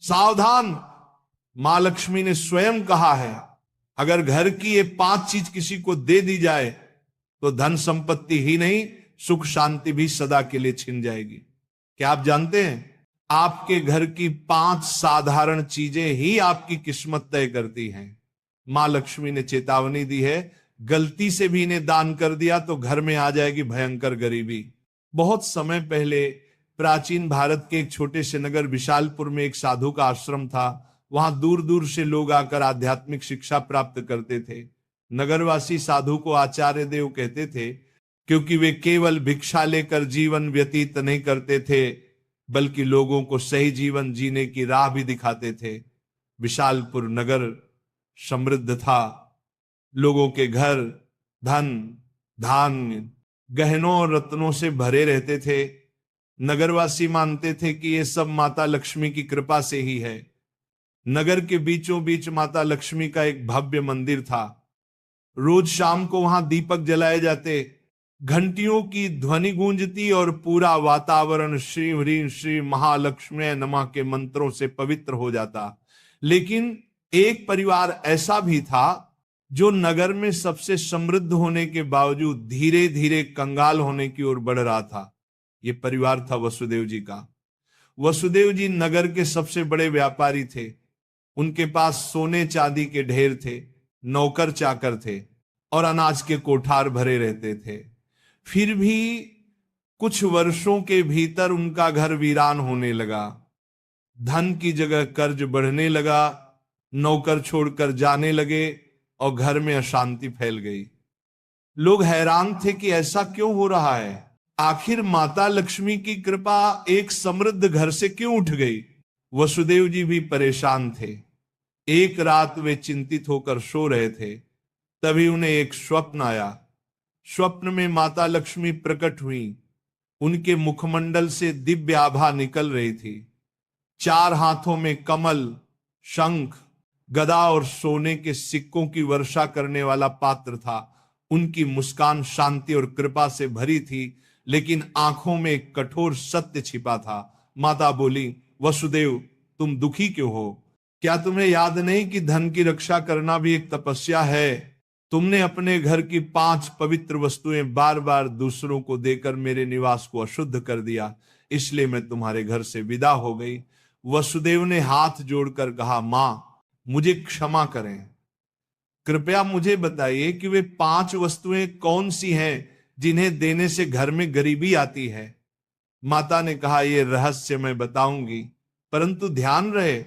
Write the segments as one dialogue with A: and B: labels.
A: सावधान, मां लक्ष्मी ने स्वयं कहा है, अगर घर की ये 5 चीज किसी को दे दी जाए तो धन संपत्ति ही नहीं, सुख शांति भी सदा के लिए छिन जाएगी। क्या आप जानते हैं, आपके घर की 5 साधारण चीजें ही आपकी किस्मत तय करती हैं। मां लक्ष्मी ने चेतावनी दी है, गलती से भी इन्हें दान कर दिया तो घर में आ जाएगी भयंकर गरीबी। बहुत समय पहले प्राचीन भारत के एक छोटे से नगर विशालपुर में एक साधु का आश्रम था। वहां दूर दूर से लोग आकर आध्यात्मिक शिक्षा प्राप्त करते थे। नगरवासी साधु को आचार्य देव कहते थे, क्योंकि वे केवल भिक्षा लेकर जीवन व्यतीत नहीं करते थे, बल्कि लोगों को सही जीवन जीने की राह भी दिखाते थे। विशालपुर नगर समृद्ध था, लोगों के घर धन धान्य गहनों और रत्नों से भरे रहते थे। नगरवासी मानते थे कि ये सब माता लक्ष्मी की कृपा से ही है। नगर के बीचों बीच माता लक्ष्मी का एक भव्य मंदिर था। रोज शाम को वहां दीपक जलाए जाते, घंटियों की ध्वनि गूंजती और पूरा वातावरण श्री ह्रीं श्री महालक्ष्मी नमः के मंत्रों से पवित्र हो जाता। लेकिन एक परिवार ऐसा भी था जो नगर में सबसे समृद्ध होने के बावजूद धीरे धीरे कंगाल होने की ओर बढ़ रहा था। यह परिवार था वसुदेव जी का। वसुदेव जी नगर के सबसे बड़े व्यापारी थे। उनके पास सोने चांदी के ढेर थे, नौकर चाकर थे और अनाज के कोठार भरे रहते थे। फिर भी कुछ वर्षों के भीतर उनका घर वीरान होने लगा। धन की जगह कर्ज बढ़ने लगा, नौकर छोड़कर जाने लगे और घर में अशांति फैल गई। लोग हैरान थे कि ऐसा क्यों हो रहा है, आखिर माता लक्ष्मी की कृपा एक समृद्ध घर से क्यों उठ गई। वसुदेव जी भी परेशान थे। एक रात वे चिंतित होकर सो रहे थे, तभी उन्हें एक स्वप्न आया। स्वप्न में माता लक्ष्मी प्रकट हुई। उनके मुखमंडल से दिव्य आभा निकल रही थी। 4 हाथों में कमल, शंख, गदा और सोने के सिक्कों की वर्षा करने वाला पात्र था। उनकी मुस्कान शांति और कृपा से भरी थी, लेकिन आंखों में एक कठोर सत्य छिपा था। माता बोली, वसुदेव तुम दुखी क्यों हो? क्या तुम्हें याद नहीं कि धन की रक्षा करना भी एक तपस्या है? तुमने अपने घर की 5 पवित्र वस्तुएं बार बार दूसरों को देकर मेरे निवास को अशुद्ध कर दिया, इसलिए मैं तुम्हारे घर से विदा हो गई। वसुदेव ने हाथ जोड़कर कहा, मां मुझे क्षमा करें, कृपया मुझे बताइए कि वे 5 वस्तुएं कौन सी हैं जिन्हें देने से घर में गरीबी आती है। माता ने कहा, यह रहस्य मैं बताऊंगी, परंतु ध्यान रहे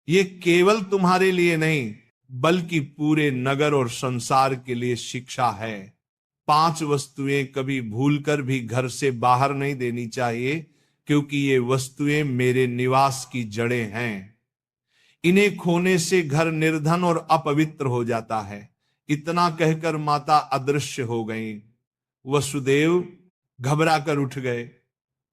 A: ये केवल तुम्हारे लिए नहीं बल्कि पूरे नगर और संसार के लिए शिक्षा है। 5 वस्तुएं कभी भूलकर भी घर से बाहर नहीं देनी चाहिए, क्योंकि ये वस्तुएं मेरे निवास की जड़ें हैं। इन्हें खोने से घर निर्धन और अपवित्र हो जाता है। इतना कहकर माता अदृश्य हो गईं। वसुदेव घबरा कर उठ गए।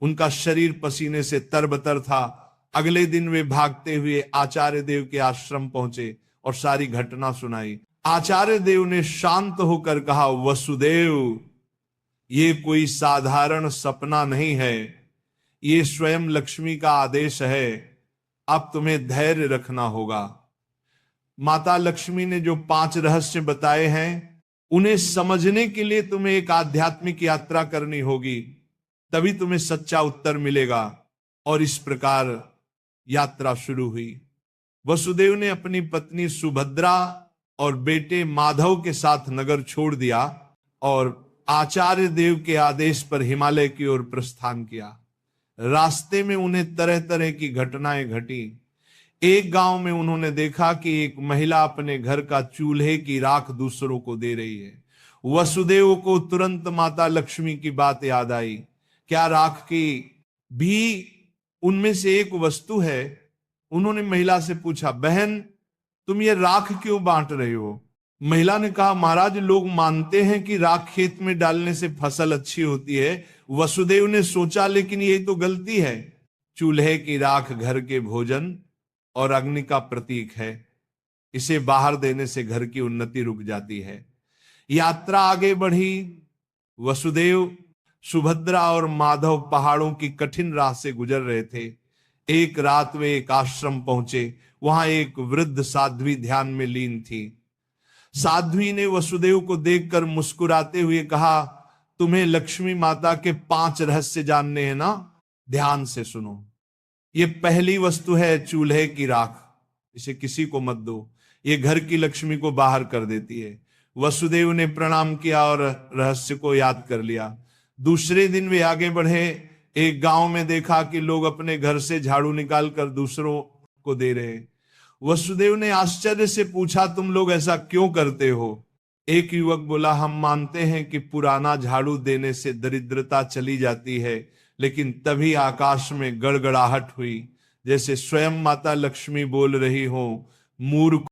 A: उनका शरीर पसीने से तरबतर था। अगले दिन वे भागते हुए आचार्य देव के आश्रम पहुंचे और सारी घटना सुनाई। आचार्य देव ने शांत होकर कहा, वसुदेव ये कोई साधारण सपना नहीं है, ये स्वयं लक्ष्मी का आदेश है। अब तुम्हें धैर्य रखना होगा। माता लक्ष्मी ने जो 5 रहस्य बताए हैं, उन्हें समझने के लिए तुम्हें एक आध्यात्मिक यात्रा करनी होगी, तभी तुम्हें सच्चा उत्तर मिलेगा। और इस प्रकार यात्रा शुरू हुई। वसुदेव ने अपनी पत्नी सुभद्रा और बेटे माधव के साथ नगर छोड़ दिया और आचार्य देव के आदेश पर हिमालय की ओर प्रस्थान किया। रास्ते में उन्हें तरह तरह की घटनाएं घटी। एक गांव में उन्होंने देखा कि एक महिला अपने घर का चूल्हे की राख दूसरों को दे रही है। वसुदेव को तुरंत माता लक्ष्मी की बात याद आई। क्या राख की भी उनमें से एक वस्तु है? उन्होंने महिला से पूछा, बहन तुम ये राख क्यों बांट रही हो? महिला ने कहा, महाराज लोग मानते हैं कि राख खेत में डालने से फसल अच्छी होती है। वसुदेव ने सोचा, लेकिन यही तो गलती है। चूल्हे की राख घर के भोजन और अग्नि का प्रतीक है। इसे बाहर देने से घर की उन्नति रुक जाती है। यात्रा आगे बढ़ी। वसुदेव, सुभद्रा और माधव पहाड़ों की कठिन राह से गुजर रहे थे। एक रात वे एक आश्रम पहुंचे। वहां एक वृद्ध साध्वी ध्यान में लीन थी। साध्वी ने वसुदेव को देखकर मुस्कुराते हुए कहा, तुम्हें लक्ष्मी माता के 5 रहस्य जानने हैं ना? ध्यान से सुनो। ये पहली वस्तु है चूल्हे की राख, इसे किसी को मत दो, ये घर की लक्ष्मी को बाहर कर देती है। वसुदेव ने प्रणाम किया और रहस्य को याद कर लिया। दूसरे दिन वे आगे बढ़े। एक गांव में देखा कि लोग अपने घर से झाड़ू निकाल कर दूसरों को दे रहे। वसुदेव ने आश्चर्य से पूछा, तुम लोग ऐसा क्यों करते हो? एक युवक बोला, हम मानते हैं कि पुराना झाड़ू देने से दरिद्रता चली जाती है। लेकिन तभी आकाश में गड़गड़ाहट हुई, जैसे स्वयं माता लक्ष्मी बोल रही हो, मूर्ख